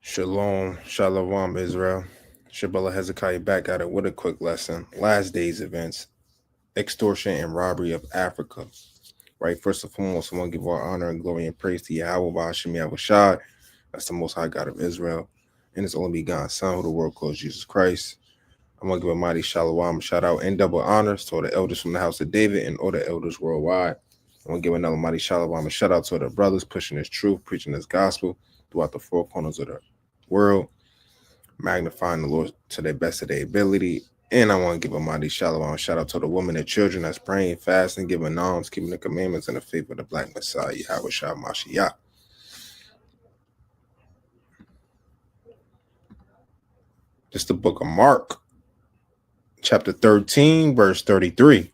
Shalom, Shalom, Israel. Shabbat Hezekiah back at it with a quick lesson. Last day's events, extortion and robbery of Africa. Right, first and foremost, I want to give all honor and glory and praise to Yahweh, Ba'ashem Yahushua. That's the Most High God of Israel, and His only begotten Son, who the world calls Jesus Christ. I want to give a mighty shalom, shout out, and double honors to all the elders from the house of David and all the elders worldwide. I want to give another mighty shalom and shout out to all the brothers pushing this truth, preaching this gospel throughout the four corners of the world, magnifying the Lord to their best of their ability. And I want to give a mighty shalom shout out to the women and children that's praying, fasting, giving alms, keeping the commandments, and the faith of the Black Messiah, Yahweh Shah Mashiach. Just the book of Mark, chapter 13, verse 33.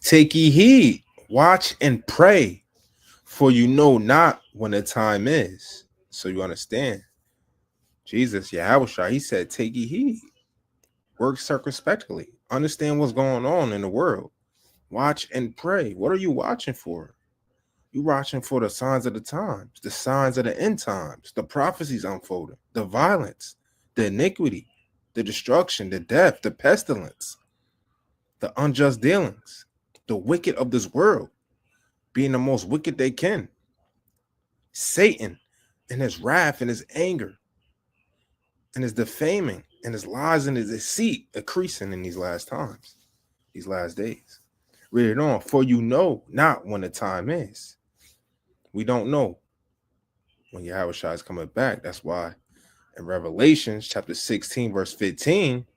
Take ye heed, watch and pray, for you know not when the time is. So you understand, Jesus, Yahweh, he said, take ye heed, work circumspectly, understand what's going on in the world, watch and pray. What are you watching for? You watching for the signs of the times, the signs of the end times, the prophecies unfolding, the violence, the iniquity, the destruction, the death, the pestilence, the unjust dealings, the wicked of this world being the most wicked they can. Satan and his wrath and his anger and his defaming and his lies and his deceit increasing in these last times, these last days. Read it on. For you know not when the time is. We don't know when Yahweh Shai is coming back. That's why in Revelations chapter 16, verse 15,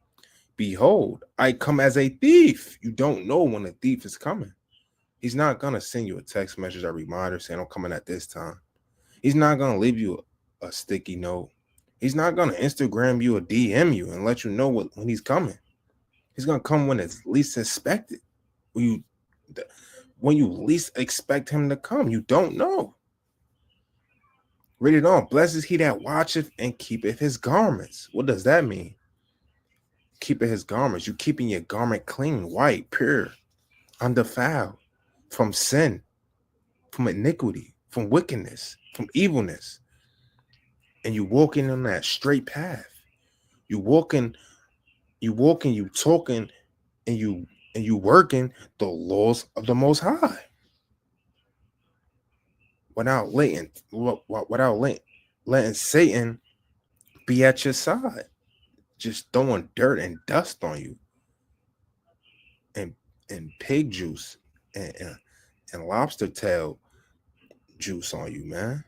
behold, I come as a thief. You don't know when the thief is coming. He's not going to send you a text message or reminder saying I'm coming at this time. He's not going to leave you a sticky note. He's not going to Instagram you or DM you and let you know when he's coming. He's going to come when it's least expected. When you least expect him to come, you don't know. Read it on. Blessed is he that watcheth and keepeth his garments. What does that mean? Keeping his garments. You keeping your garment clean, white, pure, undefiled from sin, from iniquity, from wickedness, from evilness, and you walking on that straight path. You talking, and you working the laws of the Most High without letting Satan be at your side, just throwing dirt and dust on you, and pig juice and lobster tail juice on you, man.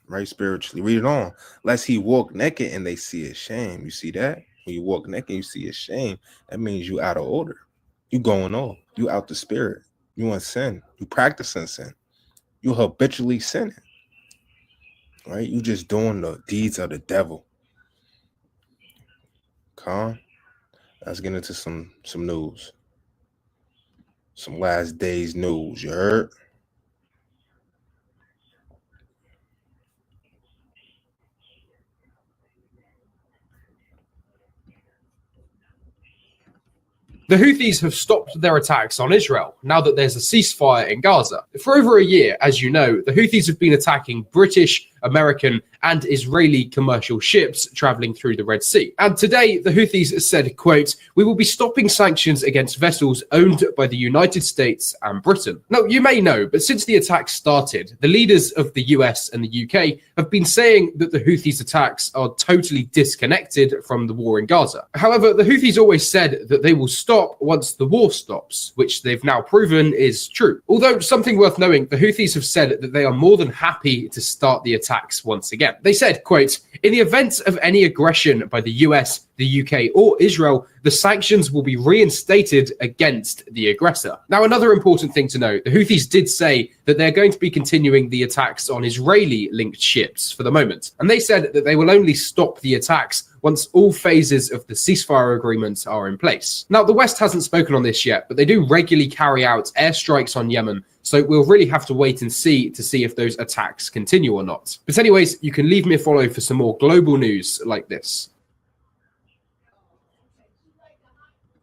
Right, spiritually. Read it on. Lest he walk naked and they see his shame. You see that? When you walk naked, you see his shame. That means you out of order. You going off. You out the spirit. You in sin. You practicing sin. You habitually sinning. Right? You just doing the deeds of the devil. Calm. Let's get into some news. Some last days news. You heard? The Houthis have stopped their attacks on Israel now that there's a ceasefire in Gaza. For over a year, as you know, the Houthis have been attacking British, American, and Israeli commercial ships traveling through the Red Sea. And today, the Houthis said, quote, "We will be stopping sanctions against vessels owned by the United States and Britain." Now, you may know, but since the attack started, the leaders of the US and the UK have been saying that the Houthis' attacks are totally disconnected from the war in Gaza. However, the Houthis always said that they will stop once the war stops, which they've now proven is true. Although something worth knowing, the Houthis have said that they are more than happy to start the attacks once again. They said, quote, "In the event of any aggression by the US, the UK, or Israel, the sanctions will be reinstated against the aggressor." Now, another important thing to note, the Houthis did say that they're going to be continuing the attacks on Israeli-linked ships for the moment. And they said that they will only stop the attacks once all phases of the ceasefire agreement are in place. Now, the West hasn't spoken on this yet, but they do regularly carry out airstrikes on Yemen, so we'll really have to wait and see to see if those attacks continue or not. But anyways, you can leave me a follow for some more global news like this.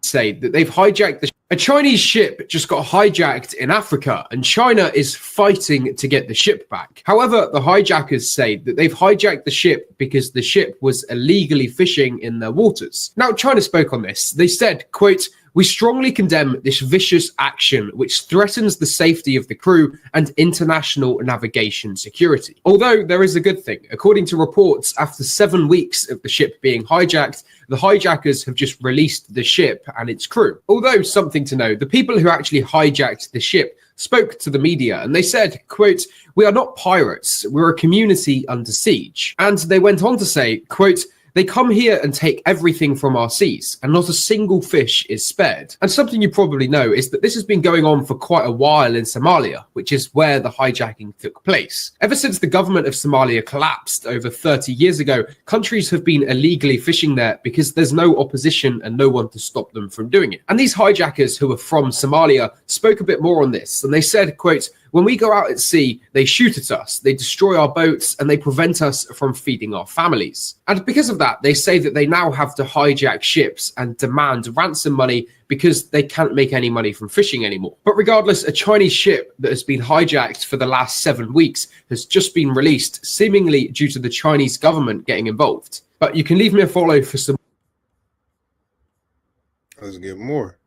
Say that they've hijacked the A Chinese ship just got hijacked in Africa, and China is fighting to get the ship back. However, the hijackers say that they've hijacked the ship because the ship was illegally fishing in their waters. Now, China spoke on this. They said, quote, "We strongly condemn this vicious action which threatens the safety of the crew and international navigation security." Although there is a good thing. According to reports, after 7 weeks of the ship being hijacked, the hijackers have just released the ship and its crew. Although, something to know, the people who actually hijacked the ship spoke to the media and they said, quote, "We are not pirates, we're a community under siege." And they went on to say, quote, "They come here and take everything from our seas, and not a single fish is spared." And something you probably know is that this has been going on for quite a while in Somalia, which is where the hijacking took place. Ever since the government of Somalia collapsed over 30 years ago, countries have been illegally fishing there because there's no opposition and no one to stop them from doing it. And these hijackers who are from Somalia spoke a bit more on this, and they said, quote, "When we go out at sea, they shoot at us, they destroy our boats, and they prevent us from feeding our families." And because of that, they say that they now have to hijack ships and demand ransom money because they can't make any money from fishing anymore. But regardless, a Chinese ship that has been hijacked for the last 7 weeks has just been released, seemingly due to the Chinese government getting involved. But you can leave me a follow for some. Let's get more.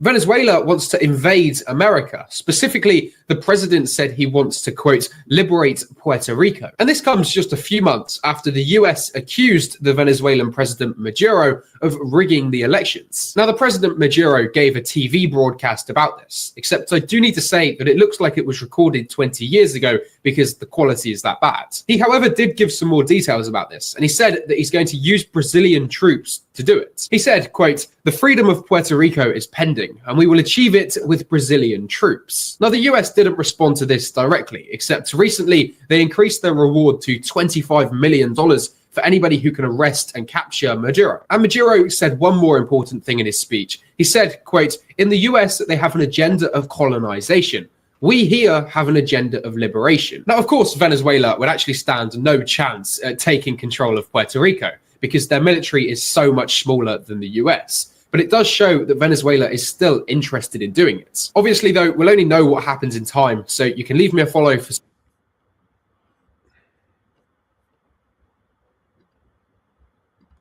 Venezuela wants to invade America. Specifically, the president said he wants to, quote, "liberate Puerto Rico." And this comes just a few months after the US accused the Venezuelan president Maduro of rigging the elections. Now, the president Maduro gave a TV broadcast about this, except I do need to say that it looks like it was recorded 20 years ago because the quality is that bad. He, however, did give some more details about this, and he said that he's going to use Brazilian troops to do it. He said, quote, "The freedom of Puerto Rico is pending, and we will achieve it with Brazilian troops." Now, the US didn't respond to this directly, except recently they increased their reward to $25 million for anybody who can arrest and capture Maduro. And Maduro said one more important thing in his speech. He said, quote, "In the US, they have an agenda of colonization. We here have an agenda of liberation." Now, of course, Venezuela would actually stand no chance at taking control of Puerto Rico because their military is so much smaller than the US. But it does show that Venezuela is still interested in doing it. Obviously, though, we'll only know what happens in time, so you can leave me a follow for.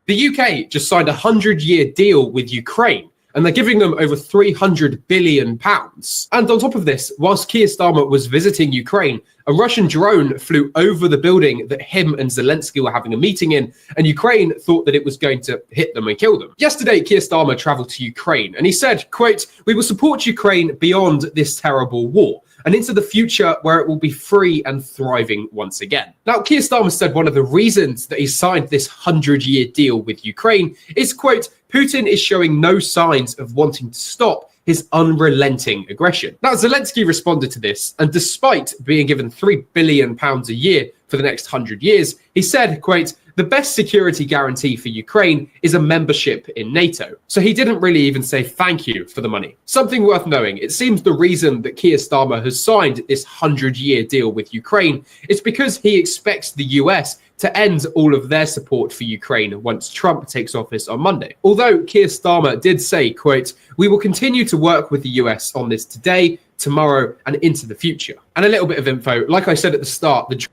The UK just signed a 100-year deal with Ukraine, and they're giving them over £300 billion. And on top of this, whilst Keir Starmer was visiting Ukraine, a Russian drone flew over the building that him and Zelensky were having a meeting in, and Ukraine thought that it was going to hit them and kill them. Yesterday, Keir Starmer traveled to Ukraine, and he said, quote, "We will support Ukraine beyond this terrible war and into the future where it will be free and thriving once again." Now, Keir Starmer said one of the reasons that he signed this 100-year deal with Ukraine is, quote, "Putin is showing no signs of wanting to stop his unrelenting aggression." Now, Zelensky responded to this, and despite being given £3 billion a year for the next 100 years, he said, quote, "The best security guarantee for Ukraine is a membership in NATO." So he didn't really even say thank you for the money. Something worth knowing, it seems the reason that Keir Starmer has signed this 100-year deal with Ukraine is because he expects the US to end all of their support for Ukraine once Trump takes office on Monday. Although Keir Starmer did say, quote, "We will continue to work with the US on this today, tomorrow, and into the future." And a little bit of info, like I said at the start,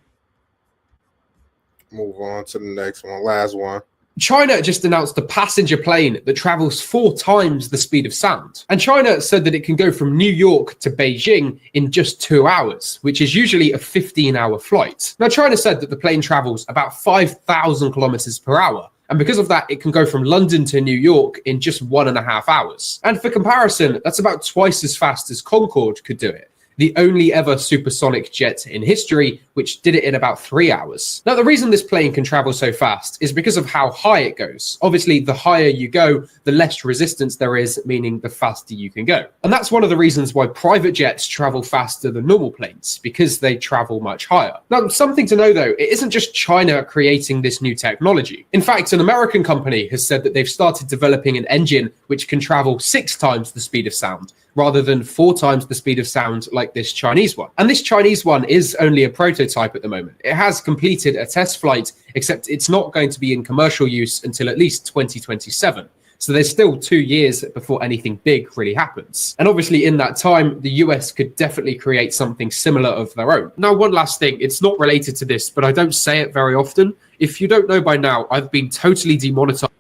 Move on to the next one, last one. China just announced a passenger plane that travels 4 times the speed of sound. And China said that it can go from New York to Beijing in just 2 hours, which is usually a 15-hour flight. Now, China said that the plane travels about 5,000 kilometers per hour. And because of that, it can go from London to New York in just 1.5 hours. And for comparison, that's about twice as fast as Concorde could do it, the only ever supersonic jet in history, which did it in about 3 hours. Now, the reason this plane can travel so fast is because of how high it goes. Obviously, the higher you go, the less resistance there is, meaning the faster you can go. And that's one of the reasons why private jets travel faster than normal planes, because they travel much higher. Now, something to know, though, it isn't just China creating this new technology. In fact, an American company has said that they've started developing an engine which can travel 6 times the speed of sound, rather than 4 times the speed of sound like this Chinese one. And this Chinese one is only a prototype at the moment. It has completed a test flight, except it's not going to be in commercial use until at least 2027. So there's still 2 years before anything big really happens. And obviously in that time, the US could definitely create something similar of their own. Now, one last thing, it's not related to this, but I don't say it very often. If you don't know by now, I've been totally demonetized.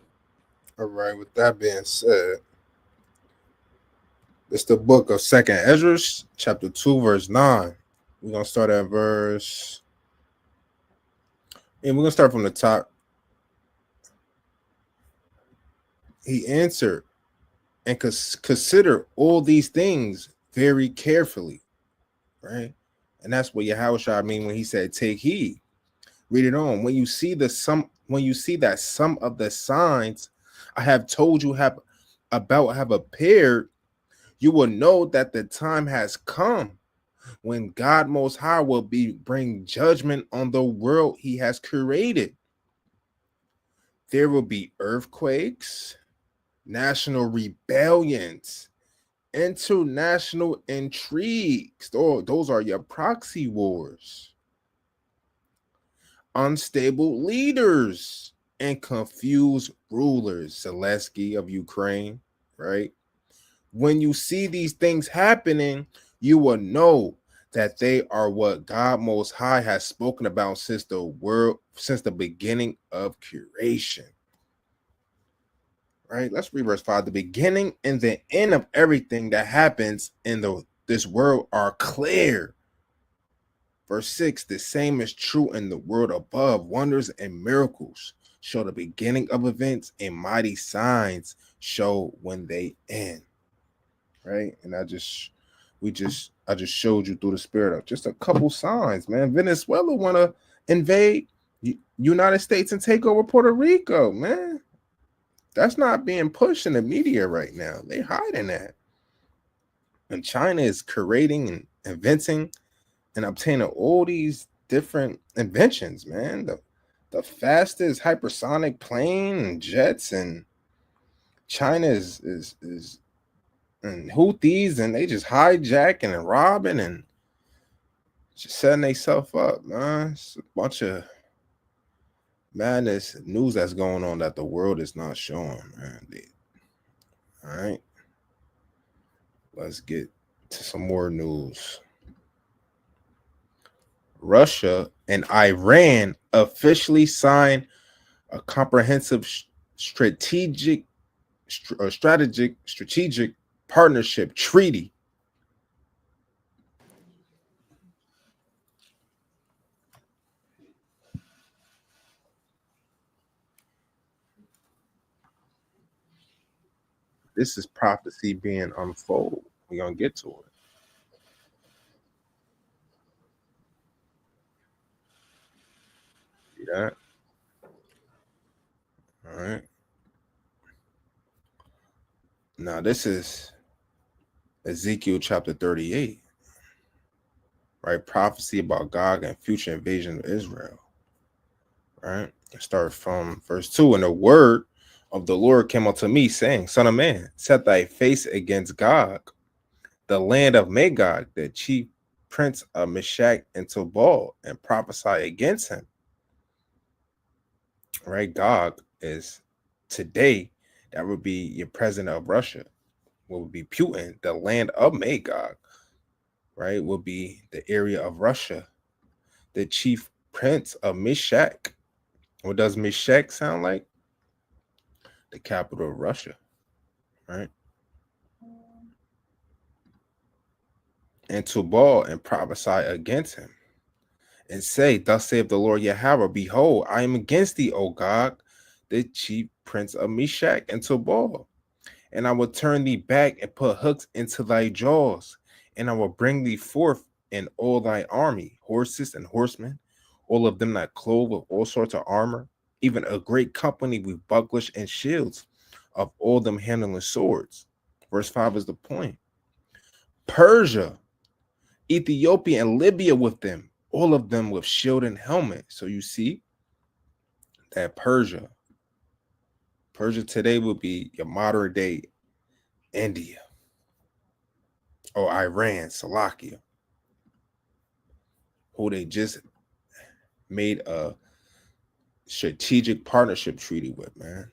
All right, with that being said, it's the book of 2nd Ezra, chapter 2, verse 9. We're going to start at verse... And we're going to start from the top. He answered, and consider all these things very carefully, right? And that's what Yahushua mean when he said, take heed. Read it on. When you see that some of the signs I have told you have appeared, you will know that the time has come when God Most High will bring judgment on the world he has created. There will be earthquakes, national rebellions, international intrigues. Those are your proxy wars. Unstable leaders and confused rulers. Zelensky of Ukraine, right? When you see these things happening, you will know that they are what God Most High has spoken about since the beginning of creation. Right? Let's read verse 5. The beginning and the end of everything that happens in this world are clear. Verse 6, the same is true in the world above. Wonders and miracles show the beginning of events, and mighty signs show when they end. Right? And I just showed you through the spirit of just a couple signs, man. Venezuela want to invade United States and take over Puerto Rico, man. That's not being pushed in the media right now. They're hiding that. And China is creating and inventing and obtaining all these different inventions, man. The fastest hypersonic plane and jets, and China is and Houthis, and they just hijacking and robbing and just setting themselves up, man. It's a bunch of madness news that's going on that the world is not showing, man. All right, let's get to some more news. Russia and Iran officially signed a comprehensive strategic partnership treaty. This is prophecy being unfolded. We're gonna get to it. See that? All right. Now this is Ezekiel chapter 38. Right? Prophecy about Gog and future invasion of Israel. Right? Start from verse 2. And the word of the Lord came unto me, saying, Son of man, set thy face against Gog, the land of Magog, the chief prince of Meshach and Tubal, and prophesy against him. Right? Gog is today, that would be your president of Russia, would be Putin. The land of Magog, right, will be the area of Russia. The chief prince of Meshach. What does Meshach sound like? The capital of Russia, right? And Tubal, and prophesy against him, and say, Thus saith the Lord Yahweh, behold, I am against thee, O Gog, the chief prince of Meshach and Tubal. And I will turn thee back and put hooks into thy jaws, and I will bring thee forth in all thy army, horses and horsemen, all of them that clothe with all sorts of armor, even a great company with bucklers and shields, of all them handling swords. Verse 5 is the point. Persia, Ethiopia, and Libya with them, all of them with shield and helmet. So you see that Persia today will be your modern day India or Iran, Salakia, who they just made a strategic partnership treaty with, man.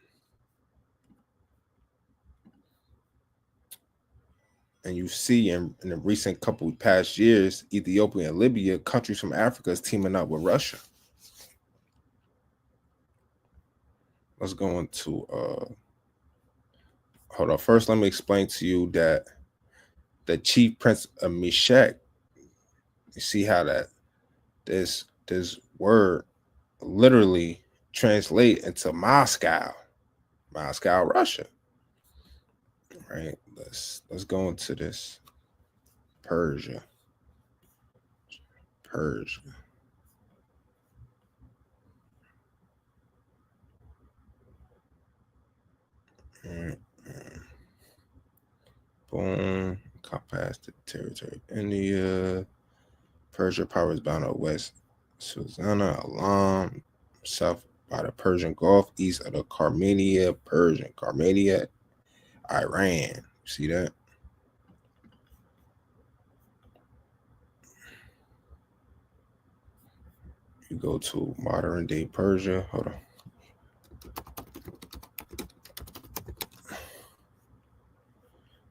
And you see in the recent couple past years, Ethiopia and Libya, countries from Africa, is teaming up with Russia. Let's go into hold on. First, let me explain to you that the chief prince of Meshach, you see how that this word literally translate into Moscow, Russia. Right? Let's go into this. Persia. Boom. Compass the territory of India. Persia powers bound out west. Susanna, Alam, south by the Persian Gulf, east of the Carmania, Iran. See that? You go to modern day Persia. Hold on.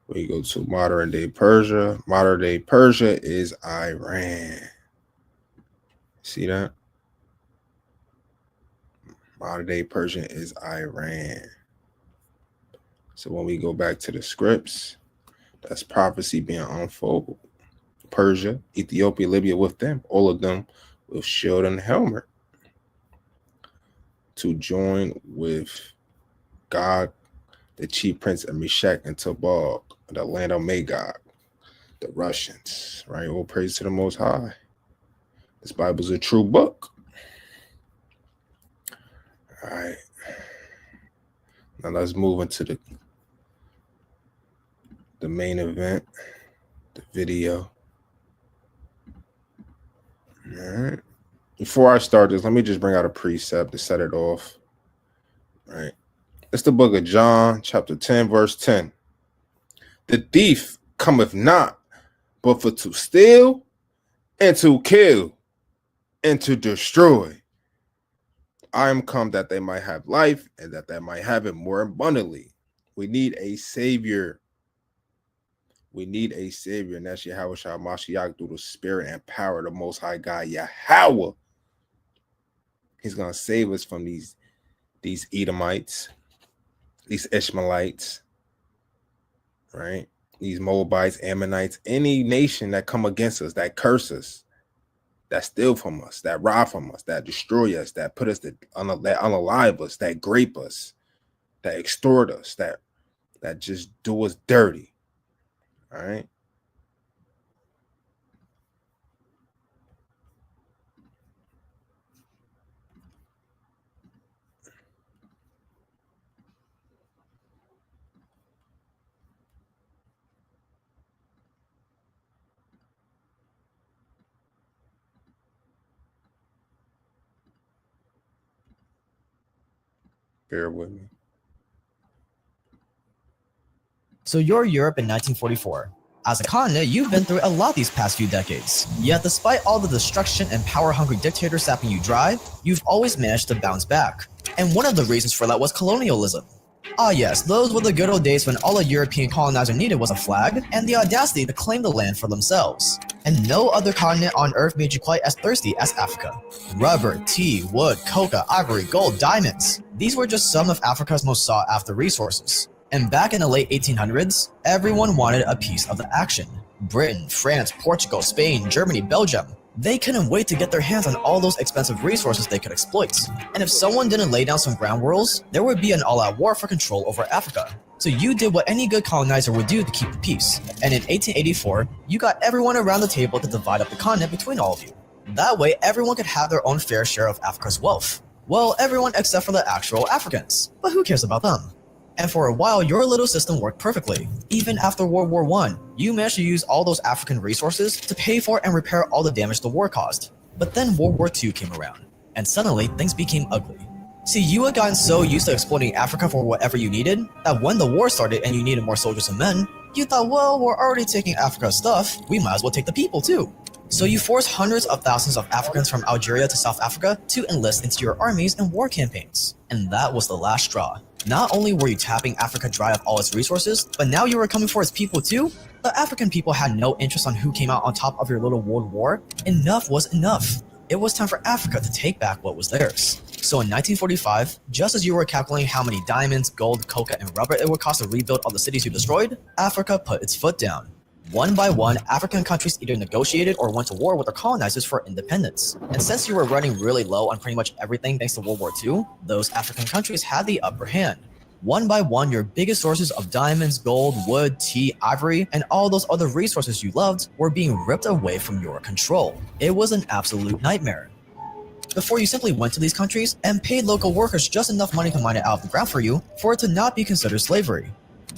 We go to modern day Persia. Modern day Persia is Iran. See that? Modern day Persian is Iran. So when we go back to the scripts, that's prophecy being unfolded. Persia, Ethiopia, Libya with them, all of them with shield and helmet to join with God, the chief prince of Meshach and Tubal, the land of Magog, the Russians, right? All praise to the Most High. This Bible's a true book. All right. Now let's move into the main event, the video. All right. Before I start this, let me just bring out a precept to set it off. All right. It's the book of John, chapter 10, verse 10. The thief cometh not, but for to steal and to kill and to destroy. I am come that they might have life and that they might have it more abundantly. We need a savior. And that's Yahweh Shah Mashiach through the spirit and power of the Most High God, Yahweh. He's going to save us from these Edomites, these Ishmaelites, right? These Moabites, Ammonites, any nation that come against us, that curse us, that steal from us, that rob from us, that destroy us, that put us, that unalive us, that grape us, that extort us, that just do us dirty. All right. Bear with me. So you're Europe in 1944. As a continent, you've been through a lot these past few decades. Yet despite all the destruction and power-hungry dictators sapping you dry, you've always managed to bounce back. And one of the reasons for that was colonialism. Ah yes, those were the good old days when all a European colonizer needed was a flag and the audacity to claim the land for themselves. And no other continent on Earth made you quite as thirsty as Africa. Rubber, tea, wood, coca, ivory, gold, diamonds. These were just some of Africa's most sought-after resources. And back in the late 1800s, everyone wanted a piece of the action. Britain, France, Portugal, Spain, Germany, Belgium. They couldn't wait to get their hands on all those expensive resources they could exploit. And if someone didn't lay down some ground rules, there would be an all-out war for control over Africa. So you did what any good colonizer would do to keep the peace. And in 1884, you got everyone around the table to divide up the continent between all of you. That way, everyone could have their own fair share of Africa's wealth. Well, everyone except for the actual Africans. But who cares about them? And for a while, your little system worked perfectly. Even after World War I, you managed to use all those African resources to pay for and repair all the damage the war caused. But then World War II came around, and suddenly things became ugly. See, you had gotten so used to exploiting Africa for whatever you needed, that when the war started and you needed more soldiers and men, you thought, well, we're already taking Africa's stuff, we might as well take the people too. So you forced hundreds of thousands of Africans from Algeria to South Africa to enlist into your armies and war campaigns. And that was the last straw. Not only were you tapping Africa dry of all its resources, but now you were coming for its people too? The African people had no interest on who came out on top of your little world war. Enough was enough. It was time for Africa to take back what was theirs. So in 1945, just as you were calculating how many diamonds, gold, coca, and rubber it would cost to rebuild all the cities you destroyed, Africa put its foot down. One by one, African countries either negotiated or went to war with their colonizers for independence. And since you were running really low on pretty much everything thanks to World War II, those African countries had the upper hand. One by one, your biggest sources of diamonds, gold, wood, tea, ivory, and all those other resources you loved were being ripped away from your control. It was an absolute nightmare. Before, you simply went to these countries and paid local workers just enough money to mine it out of the ground for you for it to not be considered slavery.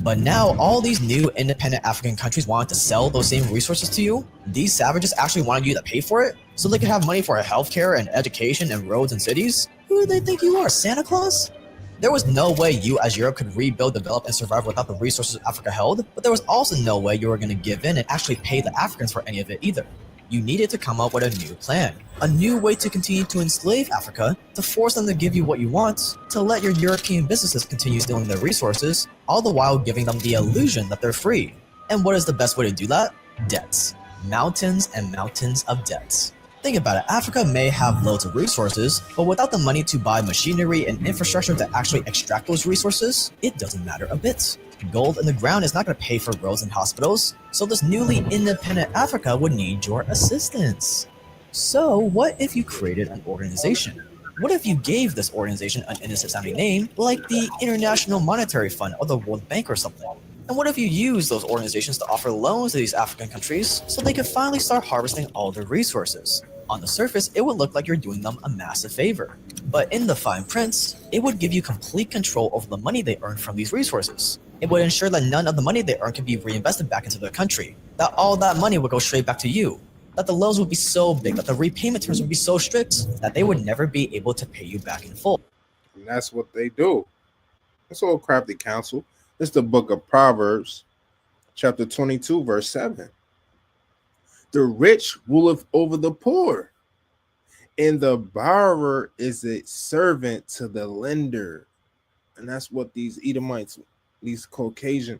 But now, all these new independent African countries wanted to sell those same resources to you. These savages actually wanted you to pay for it so they could have money for healthcare and education and roads and cities. Who do they think you are, Santa Claus? There was no way you as Europe could rebuild, develop, and survive without the resources Africa held, but there was also no way you were going to give in and actually pay the Africans for any of it either. You needed to come up with a new plan, a new way to continue to enslave Africa, to force them to give you what you want, to let your European businesses continue stealing their resources, all the while giving them the illusion that they're free. And what is the best way to do that? Debts. Mountains and mountains of debts. Think about it, Africa may have loads of resources, but without the money to buy machinery and infrastructure to actually extract those resources, it doesn't matter a bit. Gold in the ground is not going to pay for roads and hospitals, so this newly independent Africa would need your assistance. So what if you created an organization? What if you gave this organization an innocent sounding name, like the International Monetary Fund or the World Bank or something? And what if you use those organizations to offer loans to these African countries so they could finally start harvesting all their resources? On the surface, it would look like you're doing them a massive favor. But in the fine print, it would give you complete control over the money they earn from these resources. It would ensure that none of the money they earn can be reinvested back into their country, that all that money would go straight back to you, that the loans would be so big, that the repayment terms would be so strict, that they would never be able to pay you back in full. And that's what they do. That's all crafty counsel. It's the book of Proverbs, chapter 22, verse 7. The rich ruleth over the poor, and the borrower is a servant to the lender. And that's what these Edomites, these Caucasian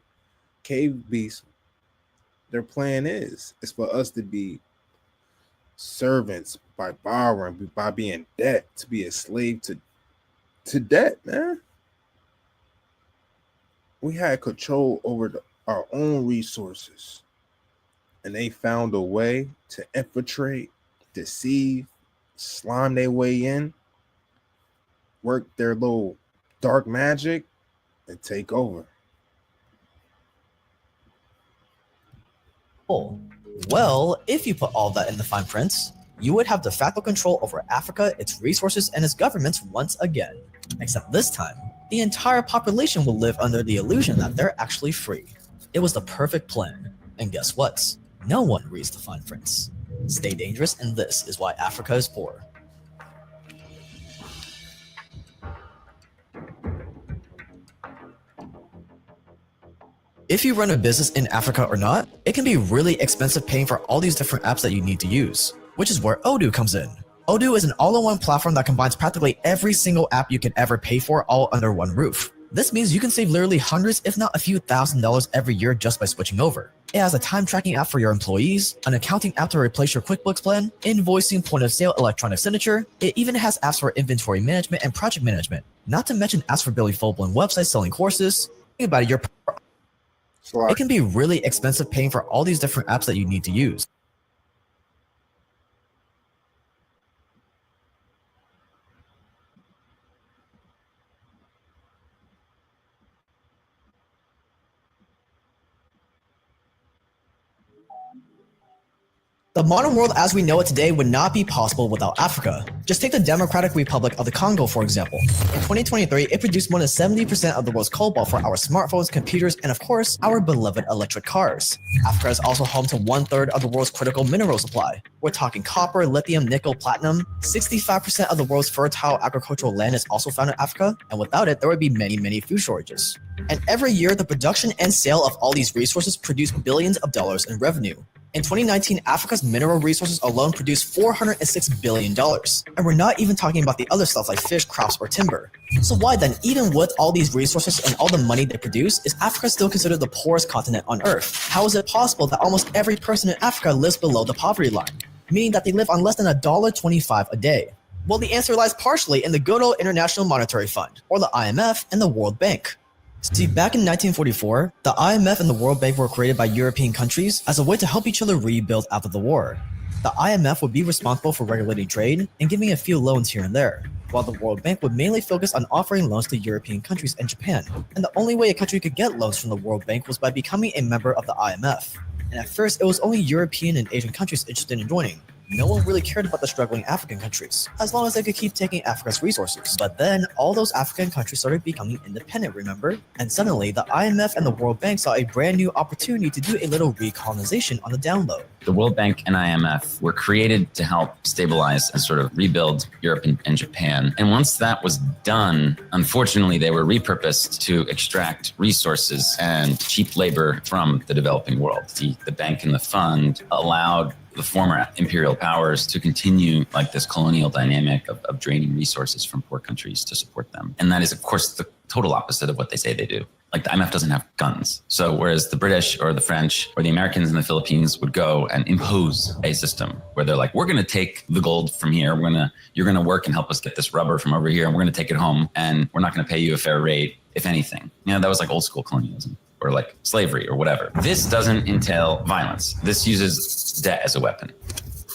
cave beasts, their plan is. It's for us to be servants by borrowing, by being debt, to be a slave to debt, man. We had control over our own resources, and they found a way to infiltrate, deceive, slime their way in, work their little dark magic, and take over. Well, if you put all that in the fine print, you would have de facto control over Africa, its resources, and its governments once again. Except this time, the entire population will live under the illusion that they're actually free. It was the perfect plan. And guess what? No one reads the fine prints. Stay dangerous, and this is why Africa is poor. If you run a business in Africa or not, it can be really expensive paying for all these different apps that you need to use, which is where Odoo comes in. Odoo is an all-in-one platform that combines practically every single app you could ever pay for all under one roof. This means you can save literally hundreds, if not a few $1,000s every year just by switching over. It has a time tracking app for your employees, an accounting app to replace your QuickBooks plan, invoicing, point of sale, electronic signature. It even has apps for inventory management and project management, not to mention apps for building full-blown websites, selling courses. Think about it, it can be really expensive paying for all these different apps that you need to use. The modern world as we know it today would not be possible without Africa. Just take the Democratic Republic of the Congo, for example. In 2023, it produced more than 70% of the world's cobalt for our smartphones, computers, and of course, our beloved electric cars. Africa is also home to 1/3 of the world's critical mineral supply. We're talking copper, lithium, nickel, platinum. 65% of the world's fertile agricultural land is also found in Africa, and without it, there would be many, many food shortages. And every year, the production and sale of all these resources produce billions of dollars in revenue. In 2019, Africa's mineral resources alone produced $406 billion. And we're not even talking about the other stuff like fish, crops, or timber. So why then, even with all these resources and all the money they produce, is Africa still considered the poorest continent on Earth? How is it possible that almost every person in Africa lives below the poverty line, meaning that they live on less than $1.25 a day? Well, the answer lies partially in the good old International Monetary Fund, or the IMF, and the World Bank. See, back in 1944, the IMF and the World Bank were created by European countries as a way to help each other rebuild after the war. The IMF would be responsible for regulating trade and giving a few loans here and there, while the World Bank would mainly focus on offering loans to European countries and Japan. And the only way a country could get loans from the World Bank was by becoming a member of the IMF. And at first, it was only European and Asian countries interested in joining. No one really cared about the struggling African countries, as long as they could keep taking Africa's resources. But then, all those African countries started becoming independent, remember? And suddenly, the IMF and the World Bank saw a brand new opportunity to do a little recolonization on the down low. The World Bank and IMF were created to help stabilize and sort of rebuild Europe and Japan. And once that was done, unfortunately, they were repurposed to extract resources and cheap labor from the developing world. The bank and the fund allowed the former imperial powers to continue like this colonial dynamic of draining resources from poor countries to support them. And that is, of course, the total opposite of what they say they do. Like the IMF doesn't have guns. So whereas the British or the French or the Americans in the Philippines would go and impose a system where they're like, we're going to take the gold from here. You're going to work and help us get this rubber from over here. And we're going to take it home. And we're not going to pay you a fair rate, if anything. That was like old school colonialism. Or like slavery or whatever. This doesn't entail violence. This uses debt as a weapon.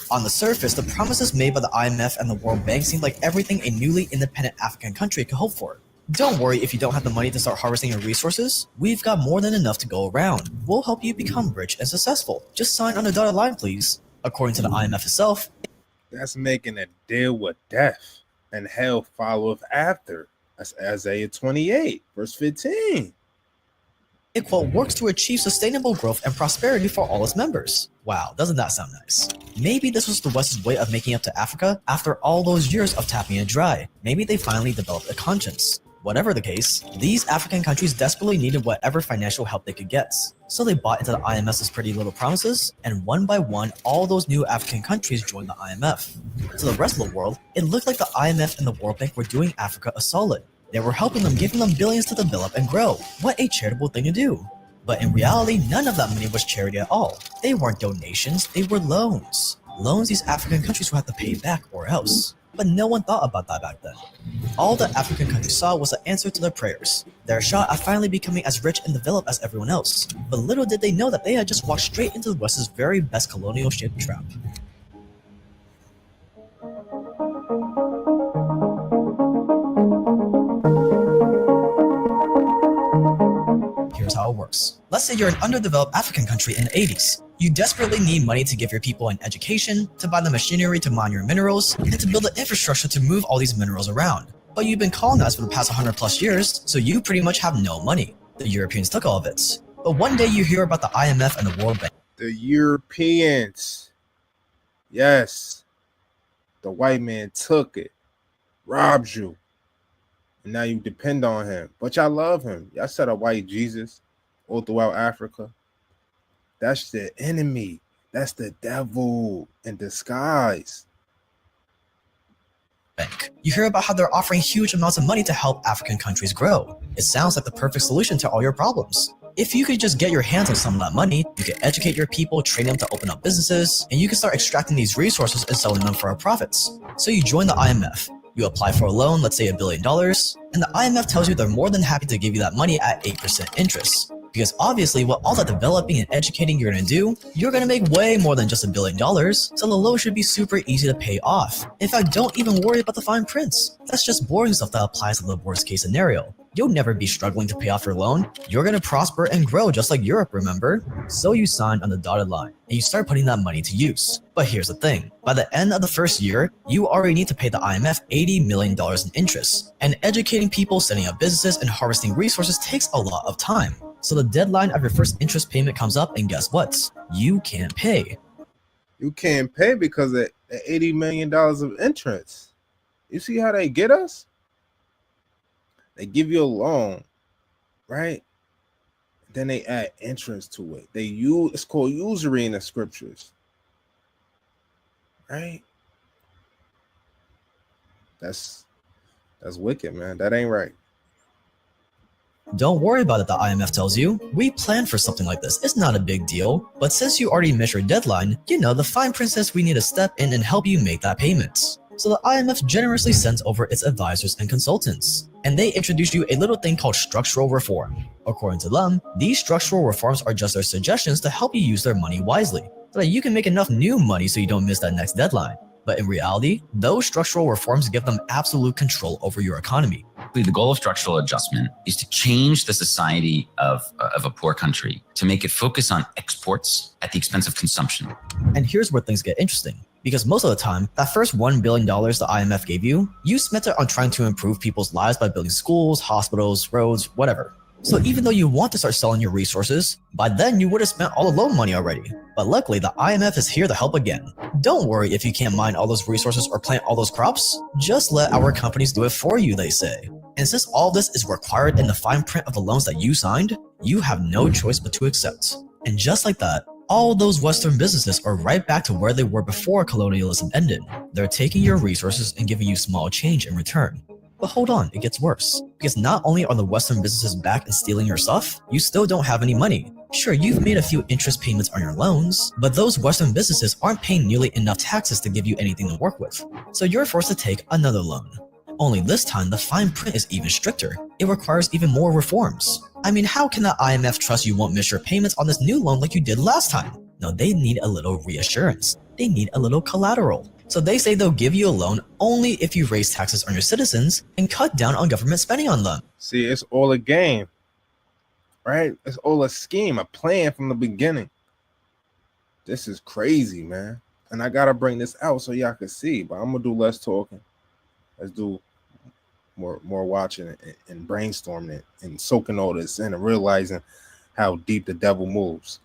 On the surface, the promises made by the IMF and the World Bank seemed like everything a newly independent African country could hope for. Don't worry if you don't have the money to start harvesting your resources. We've got more than enough to go around. We'll help you become rich and successful. Just sign on the dotted line, please. According to the IMF itself, that's making a deal with death, and hell followeth after. That's Isaiah 28, verse 15. It, quote, works to achieve sustainable growth and prosperity for all its members. Wow, doesn't that sound nice? Maybe this was the West's way of making up to Africa after all those years of tapping it dry. Maybe they finally developed a conscience. Whatever the case, these African countries desperately needed whatever financial help they could get. So they bought into the IMF's pretty little promises, and one by one, all those new African countries joined the IMF. To the rest of the world, it looked like the IMF and the World Bank were doing Africa a solid. They were helping them, giving them billions to develop and grow. What a charitable thing to do. But in reality, none of that money was charity at all. They weren't donations, they were loans. Loans these African countries would have to pay back or else. But no one thought about that back then. All the African countries saw was the answer to their prayers. Their shot at finally becoming as rich and developed as everyone else. But little did they know that they had just walked straight into the West's very best colonial-shaped trap. Here's how it works. Let's say you're an underdeveloped African country in the 80s. You desperately need money to give your people an education, to buy the machinery to mine your minerals, and to build the infrastructure to move all these minerals around. But you've been colonized for the past 100 plus years, so you pretty much have no money. The Europeans took all of it. But one day you hear about the IMF and the World Bank. The Europeans. Yes. The white man took it, robbed you, and now you depend on him. But y'all love him. Y'all set a white Jesus all throughout Africa. That's the enemy. That's the devil in disguise. You hear about how they're offering huge amounts of money to help African countries grow. It sounds like the perfect solution to all your problems. If you could just get your hands on some of that money, you could educate your people, train them to open up businesses, and you can start extracting these resources and selling them for our profits. So you join the IMF. You apply for a loan, let's say $1 billion, and the IMF tells you they're more than happy to give you that money at 8% interest. Because obviously, with all the developing and educating you're going to do, you're going to make way more than just $1 billion, so the loan should be super easy to pay off. In fact, don't even worry about the fine prints. That's just boring stuff that applies to the worst case scenario. You'll never be struggling to pay off your loan. You're going to prosper and grow just like Europe, remember? So you sign on the dotted line, and you start putting that money to use. But here's the thing. By the end of the first year, you already need to pay the IMF $80 million in interest. And educating people, setting up businesses, and harvesting resources takes a lot of time. So the deadline of your first interest payment comes up, and guess what? You can't pay. You can't pay because of $80 million of interest. You see how they get us? They give you a loan, right? Then they add interest to it. It's called usury in the scriptures. Right? That's wicked, man. That ain't right. Don't worry about it, the IMF tells you. We planned for something like this. It's not a big deal. But since you already missed your deadline, the fine print says we need to step in and help you make that payment. So the IMF generously sends over its advisors and consultants, and they introduce you a little thing called structural reform. According to them, these structural reforms are just their suggestions to help you use their money wisely, so that you can make enough new money so you don't miss that next deadline. But in reality, those structural reforms give them absolute control over your economy. The goal of structural adjustment is to change the society of a poor country, to make it focus on exports at the expense of consumption. And here's where things get interesting. Because most of the time, that first $1 billion the IMF gave you, you spent it on trying to improve people's lives by building schools, hospitals, roads, whatever. So even though you want to start selling your resources, by then you would have spent all the loan money already. But luckily, the IMF is here to help again. Don't worry if you can't mine all those resources or plant all those crops. Just let our companies do it for you, they say. And since all this is required in the fine print of the loans that you signed, you have no choice but to accept. And just like that, all those Western businesses are right back to where they were before colonialism ended. They're taking your resources and giving you small change in return. But hold on, it gets worse. Because not only are the Western businesses back and stealing your stuff, you still don't have any money. Sure, you've made a few interest payments on your loans, but those Western businesses aren't paying nearly enough taxes to give you anything to work with. So you're forced to take another loan. Only this time, the fine print is even stricter. It requires even more reforms. I mean, how can the IMF trust you won't miss your payments on this new loan like you did last time? No, they need a little reassurance. They need a little collateral. So they say they'll give you a loan only if you raise taxes on your citizens and cut down on government spending on them. See, it's all a game, right? It's all a scheme, a plan from the beginning. This is crazy, man. And I got to bring this out so y'all can see, but I'm going to do less talking. Let's do more watching and brainstorming it and soaking all this in and realizing how deep the devil moves.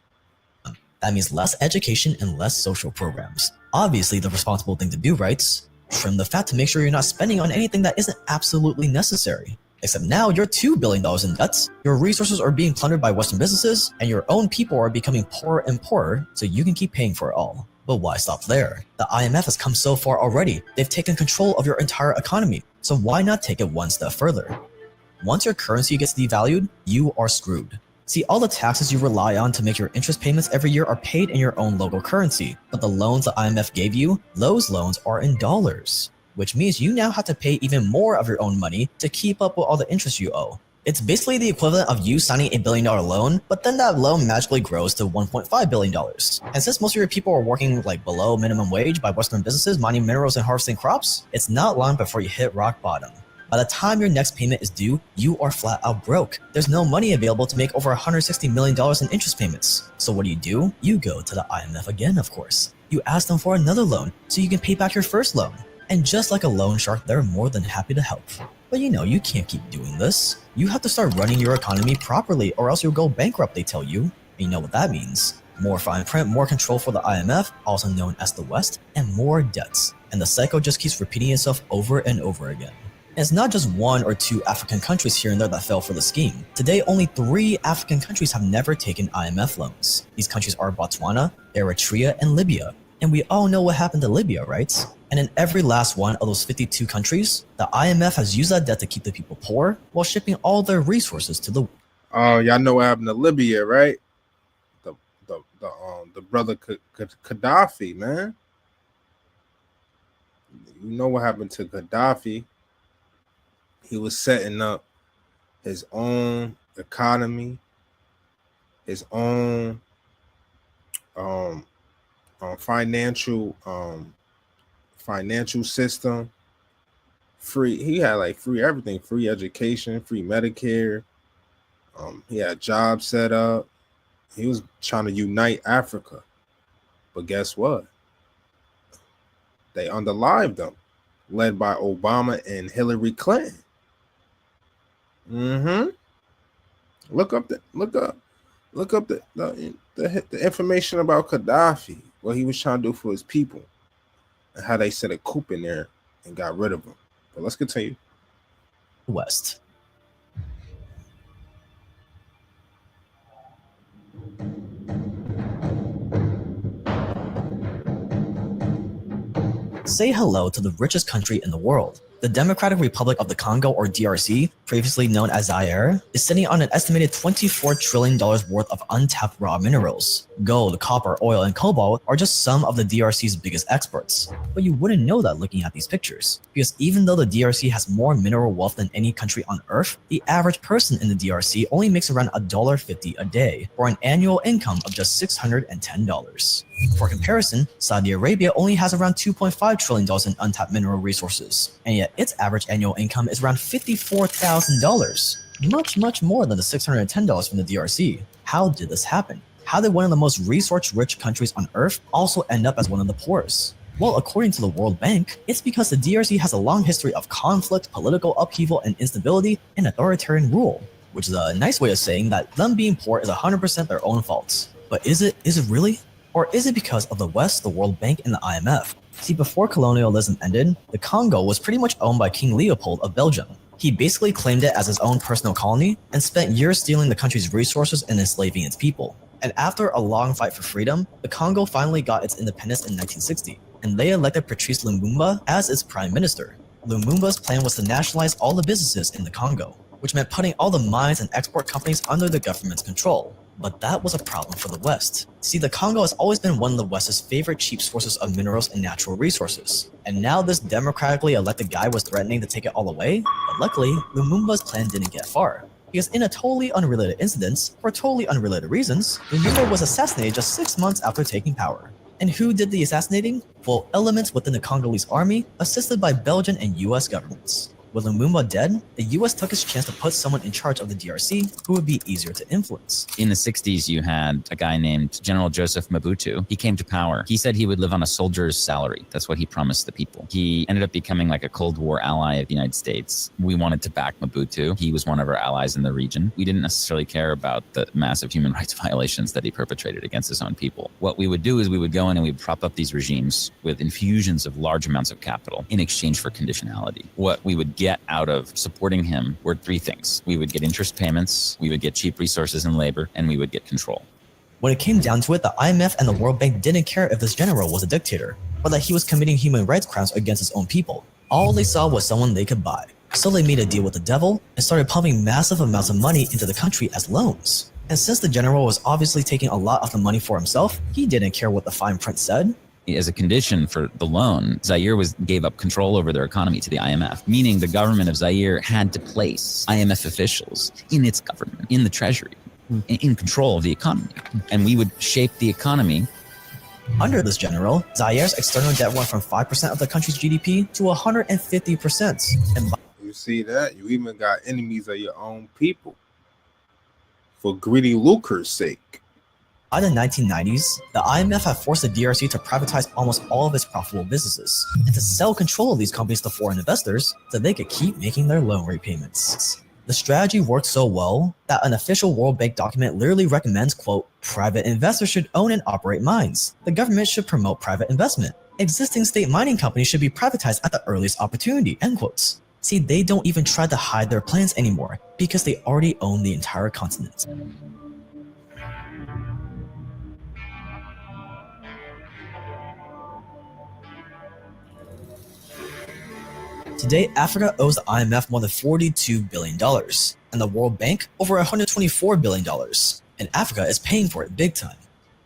That means less education and less social programs. Obviously, the responsible thing to do, right? Trim the fat to make sure you're not spending on anything that isn't absolutely necessary. Except now you're $2 billion in debt, your resources are being plundered by Western businesses, and your own people are becoming poorer and poorer so you can keep paying for it all. But why stop there? The IMF has come so far already. They've taken control of your entire economy. So why not take it one step further? Once your currency gets devalued, you are screwed. See, all the taxes you rely on to make your interest payments every year are paid in your own local currency. But the loans the IMF gave you, those loans are in dollars. Which means you now have to pay even more of your own money to keep up with all the interest you owe. It's basically the equivalent of you signing a $1 billion loan, but then that loan magically grows to $1.5 billion. And since most of your people are working below minimum wage by Western businesses mining minerals and harvesting crops, it's not long before you hit rock bottom. By the time your next payment is due, you are flat out broke. There's no money available to make over $160 million in interest payments. So what do? You go to the IMF again, of course. You ask them for another loan so you can pay back your first loan. And just like a loan shark, they're more than happy to help. But you can't keep doing this. You have to start running your economy properly or else you'll go bankrupt, they tell you. And you know what that means. More fine print, more control for the IMF, also known as the West, and more debts. And the cycle just keeps repeating itself over and over again. And it's not just 1 or 2 African countries here and there that fell for the scheme. Today, only 3 African countries have never taken IMF loans. These countries are Botswana, Eritrea, and Libya. And we all know what happened to Libya, right? And in every last one of those 52 countries, the IMF has used that debt to keep the people poor while shipping all their resources to the... Oh, y'all know what happened to Libya, right? The brother Gaddafi, man. You know what happened to Gaddafi? He was setting up his own economy, his own financial system. Free. He had free everything, free education, free Medicare. He had jobs set up. He was trying to unite Africa. But guess what? They underlived them, led by Obama and Hillary Clinton. Look up the information about Gaddafi, what he was trying to do for his people, and how they set a coup in there and got rid of him. But let's continue. West. Say hello to the richest country in the world. The Democratic Republic of the Congo, or DRC, previously known as Zaire, is sitting on an estimated $24 trillion worth of untapped raw minerals. Gold, copper, oil, and cobalt are just some of the DRC's biggest exports. But you wouldn't know that looking at these pictures, because even though the DRC has more mineral wealth than any country on Earth, the average person in the DRC only makes around $1.50 a day, for an annual income of just $610. For comparison, Saudi Arabia only has around $2.5 trillion in untapped mineral resources, and yet its average annual income is around $54,000, much more than the $610 from the DRC. How did this happen? How did one of the most resource-rich countries on Earth also end up as one of the poorest? Well, according to the World Bank, it's because the DRC has a long history of conflict, political upheaval, and instability, and authoritarian rule, which is a nice way of saying that them being poor is 100% their own fault. But is it really? Or is it because of the West, the World Bank, and the IMF? See, before colonialism ended, the Congo was pretty much owned by King Leopold of Belgium. He basically claimed it as his own personal colony and spent years stealing the country's resources and enslaving its people. And after a long fight for freedom, the Congo finally got its independence in 1960, and they elected Patrice Lumumba as its prime minister. Lumumba's plan was to nationalize all the businesses in the Congo, which meant putting all the mines and export companies under the government's control. But that was a problem for the West. See, the Congo has always been one of the West's favorite cheap sources of minerals and natural resources. And now this democratically elected guy was threatening to take it all away, but luckily, Lumumba's plan didn't get far. Because in a totally unrelated incident, for totally unrelated reasons, Lumumba was assassinated just 6 months after taking power. And who did the assassinating? Well, elements within the Congolese army, assisted by Belgian and US governments. With Lumumba dead, the US took its chance to put someone in charge of the DRC who would be easier to influence. In the 60s, you had a guy named General Joseph Mobutu. He came to power. He said he would live on a soldier's salary. That's what he promised the people. He ended up becoming like a Cold War ally of the United States. We wanted to back Mobutu. He was one of our allies in the region. We didn't necessarily care about the massive human rights violations that he perpetrated against his own people. What we would do is we would go in and we would prop up these regimes with infusions of large amounts of capital in exchange for conditionality. What we would get out of supporting him were three things. We would get interest payments, we would get cheap resources and labor, and we would get control. When it came down to it, the IMF and the World Bank didn't care if this general was a dictator, or that he was committing human rights crimes against his own people. All they saw was someone they could buy. So they made a deal with the devil and started pumping massive amounts of money into the country as loans. And since the general was obviously taking a lot of the money for himself, he didn't care what the fine print said. As a condition for the loan, Zaire gave up control over their economy to the IMF, meaning the government of Zaire had to place IMF officials in its government, in the treasury, in control of the economy. And we would shape the economy. Under this general, Zaire's external debt went from 5% of the country's GDP to 150%. And You see that? You even got enemies of your own people for greedy lucre's sake. by the 1990s, the IMF had forced the DRC to privatize almost all of its profitable businesses and to sell control of these companies to foreign investors so they could keep making their loan repayments. The strategy worked so well that an official World Bank document literally recommends, quote, private investors should own and operate mines. The government should promote private investment. Existing state mining companies should be privatized at the earliest opportunity, end quotes. See, they don't even try to hide their plans anymore because they already own the entire continent. Today, Africa owes the IMF more than $42 billion, and the World Bank over $124 billion, and Africa is paying for it big time.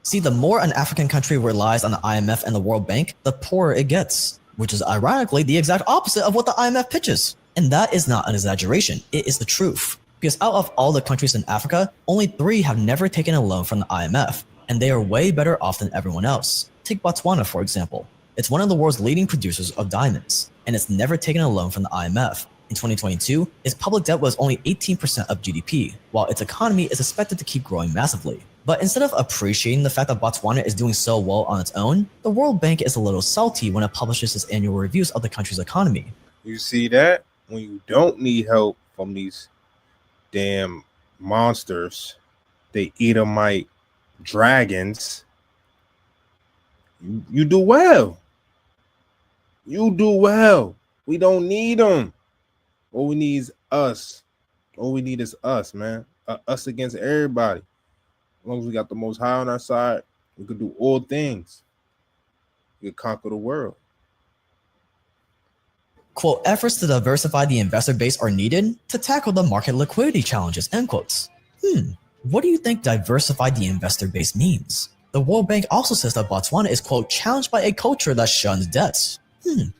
See, the more an African country relies on the IMF and the World Bank, the poorer it gets, which is ironically the exact opposite of what the IMF pitches. And that is not an exaggeration, it is the truth. Because out of all the countries in Africa, only 3 have never taken a loan from the IMF, and they are way better off than everyone else. Take Botswana, for example. It's one of the world's leading producers of diamonds, and it's never taken a loan from the IMF. In 2022, its public debt was only 18% of GDP, while its economy is expected to keep growing massively. But instead of appreciating the fact that Botswana is doing so well on its own, the World Bank is a little salty when it publishes its annual reviews of the country's economy. You see that? When you don't need help from these damn monsters, they Edomite dragons, you do well. You do well. We don't need them. All we need is us. All we need is us, man. Us against everybody. As long as we got the Most High on our side, we could do all things. We could conquer the world. Quote, efforts to diversify the investor base are needed to tackle the market liquidity challenges, end quotes. What do you think diversify the investor base means? The World Bank also says that Botswana is, quote, challenged by a culture that shuns debts.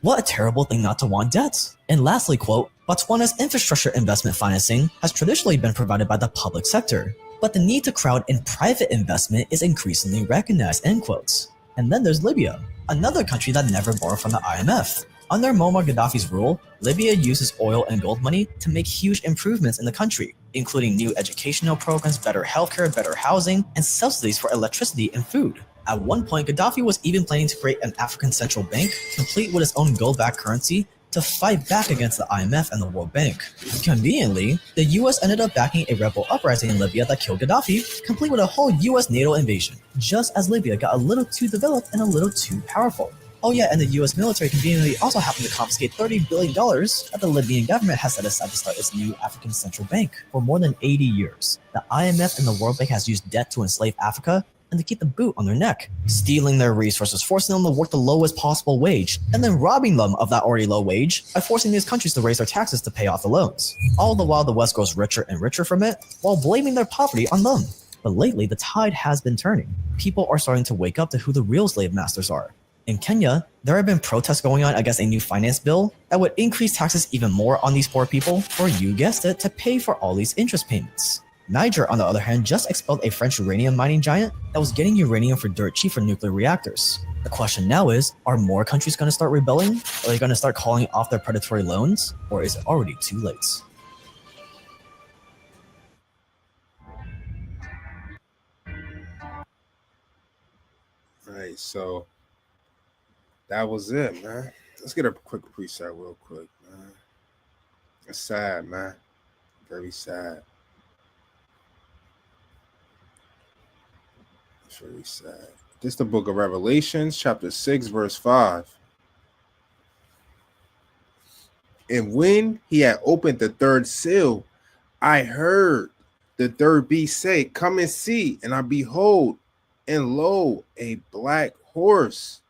What a terrible thing not to want debts. And lastly, quote, Botswana's infrastructure investment financing has traditionally been provided by the public sector, but the need to crowd in private investment is increasingly recognized, end quotes. And then there's Libya, another country that never borrowed from the IMF. Under Muammar Gaddafi's rule, Libya uses oil and gold money to make huge improvements in the country, including new educational programs, better healthcare, better housing, and subsidies for electricity and food. At one point, Gaddafi was even planning to create an African central bank, complete with its own gold-backed currency, to fight back against the IMF and the World Bank. Conveniently, the US ended up backing a rebel uprising in Libya that killed Gaddafi, complete with a whole US NATO invasion, just as Libya got a little too developed and a little too powerful. Oh yeah, and the US military conveniently also happened to confiscate $30 billion that the Libyan government has set aside to start its new African central bank. For more than 80 years, the IMF and the World Bank has used debt to enslave Africa and to keep the boot on their neck, stealing their resources, forcing them to work the lowest possible wage, and then robbing them of that already low wage by forcing these countries to raise their taxes to pay off the loans. All the while the West grows richer and richer from it, while blaming their poverty on them. But lately, the tide has been turning. People are starting to wake up to who the real slave masters are. In Kenya, there have been protests going on against a new finance bill that would increase taxes even more on these poor people, or you guessed it, to pay for all these interest payments. Niger, on the other hand, just expelled a French uranium mining giant that was getting uranium for dirt cheap for nuclear reactors. The question now is, are more countries going to start rebelling? Are they going to start calling off their predatory loans? Or is it already too late? All right, so that was it, man. Let's get a quick preset real quick, man. It's sad, man. Very sad. It's very sad. This is the book of Revelations, chapter 6, verse 5. And when he had opened the third seal, I heard the third beast say, come and see. And I behold, and lo, a black horse.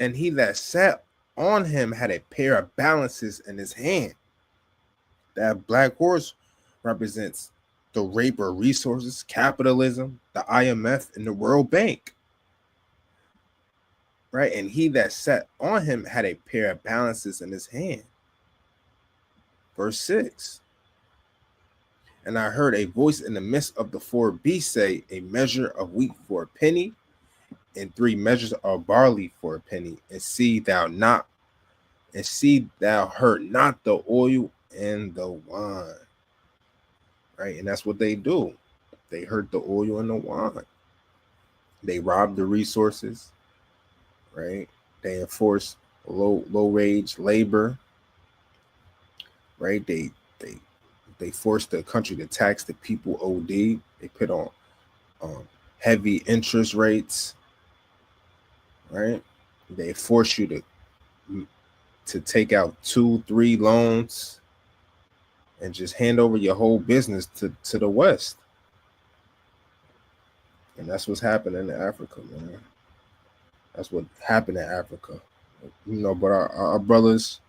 And he that sat on him had a pair of balances in his hand. That black horse represents the rape of resources, capitalism, the IMF, and the World Bank. Right? And he that sat on him had a pair of balances in his hand. Verse 6. And I heard a voice in the midst of the four beasts say, a measure of wheat for a penny, and 3 measures of barley for a penny, and see thou hurt not the oil and the wine. Right? And that's what they do. They hurt the oil and the wine. They rob the resources, right? They enforce low wage labor, right? They force the country to tax the people OD. They put on heavy interest rates, right? They force you to take out 2-3 loans and just hand over your whole business to the West. And that's what's happening in Africa, man. That's what happened in Africa. But our brothers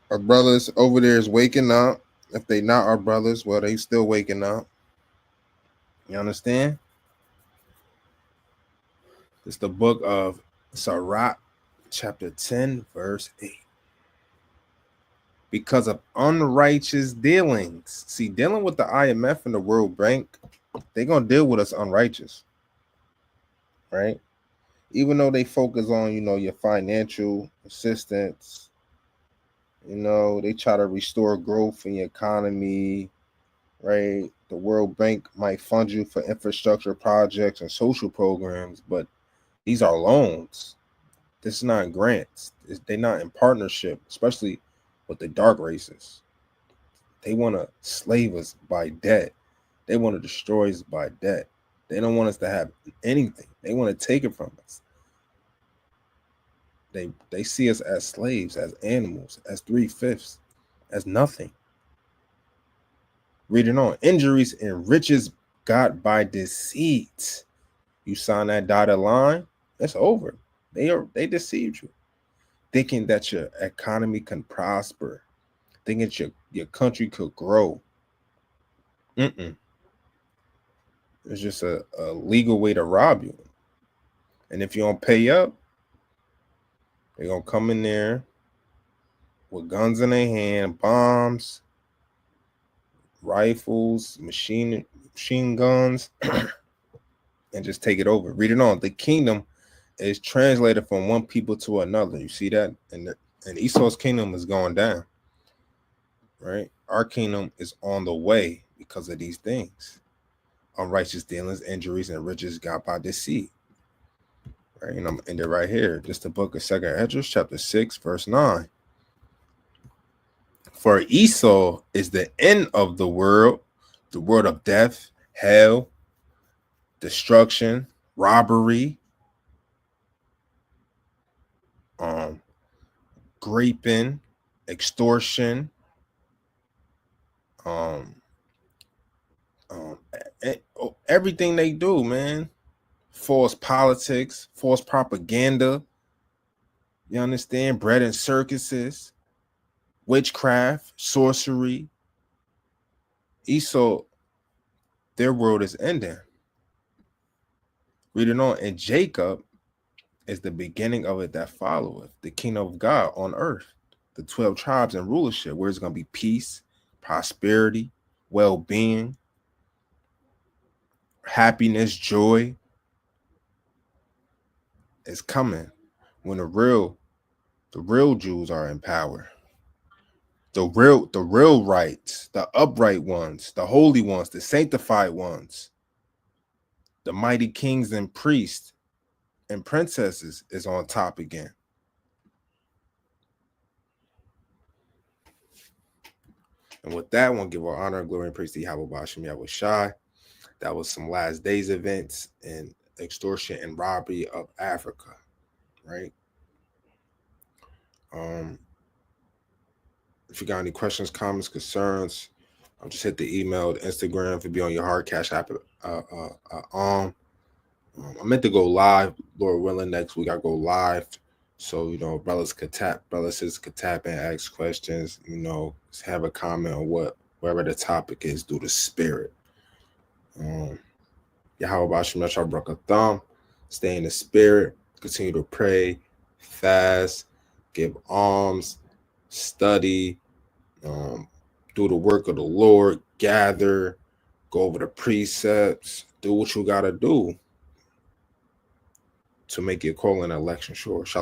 over there is waking up. If they not our brothers, well, they still waking up. You understand? It's the book of Sirach, chapter 10, verse 8. Because of unrighteous dealings. See, dealing with the IMF and the World Bank, they're going to deal with us unrighteous. Right? Even though they focus on, your financial assistance, they try to restore growth in your economy, right? The World Bank might fund you for infrastructure projects and social programs, but these are loans. This is not grants. They're not in partnership, especially with the dark races. They want to slave us by debt. They want to destroy us by debt. They don't want us to have anything. They want to take it from us. They see us as slaves, as animals, as 3/5, as nothing. Reading on. Injuries and riches got by deceit. You sign that dotted line, it's over. They deceived you. thinking that your economy can prosper, thinking that your country could grow. It's just a legal way to rob you. And if you don't pay up, they're going to come in there with guns in their hand, bombs, rifles, machine guns, and just take it over. Read it on. The kingdom is translated from one people to another. You see that? And Esau's kingdom is going down, right? Our kingdom is on the way because of these things. Unrighteous dealings, injuries, and riches got by deceit. Right? And I'm going to end it right here. Just the book of 2nd Esdras, chapter 6, verse 9. For Esau is the end of the world of death, hell, destruction, robbery, raping, extortion, everything they do, man. False politics, false propaganda. You understand? Bread and circuses, witchcraft, sorcery. Esau, their world is ending. Read it on. And Jacob is the beginning of it that followeth, the kingdom of God on earth, the 12 tribes and rulership, where it's going to be peace, prosperity, well-being, happiness, joy. Is coming when the real Jews are in power. The real rights, the upright ones, the holy ones, the sanctified ones, the mighty kings and priests and princesses is on top again. And with that, I want to give our honor, glory, and praise to Yahweh Bashim Yahweh Shai. That was some last days events and extortion and robbery of Africa, right? If you got any questions, comments, concerns, I'll just hit the email, the Instagram, if it be on your heart, Cash App. I meant to go live, Lord willing, next week I go live. So, you know, brothers could tap and ask questions, you know, have a comment on wherever the topic is through the spirit. Yahweh Bashim Yahshua Baruch Thumb. Stay in the spirit. Continue to pray, fast, give alms, study, do the work of the Lord, gather, go over the precepts, do what you got to do to make your calling and election sure. Shalom.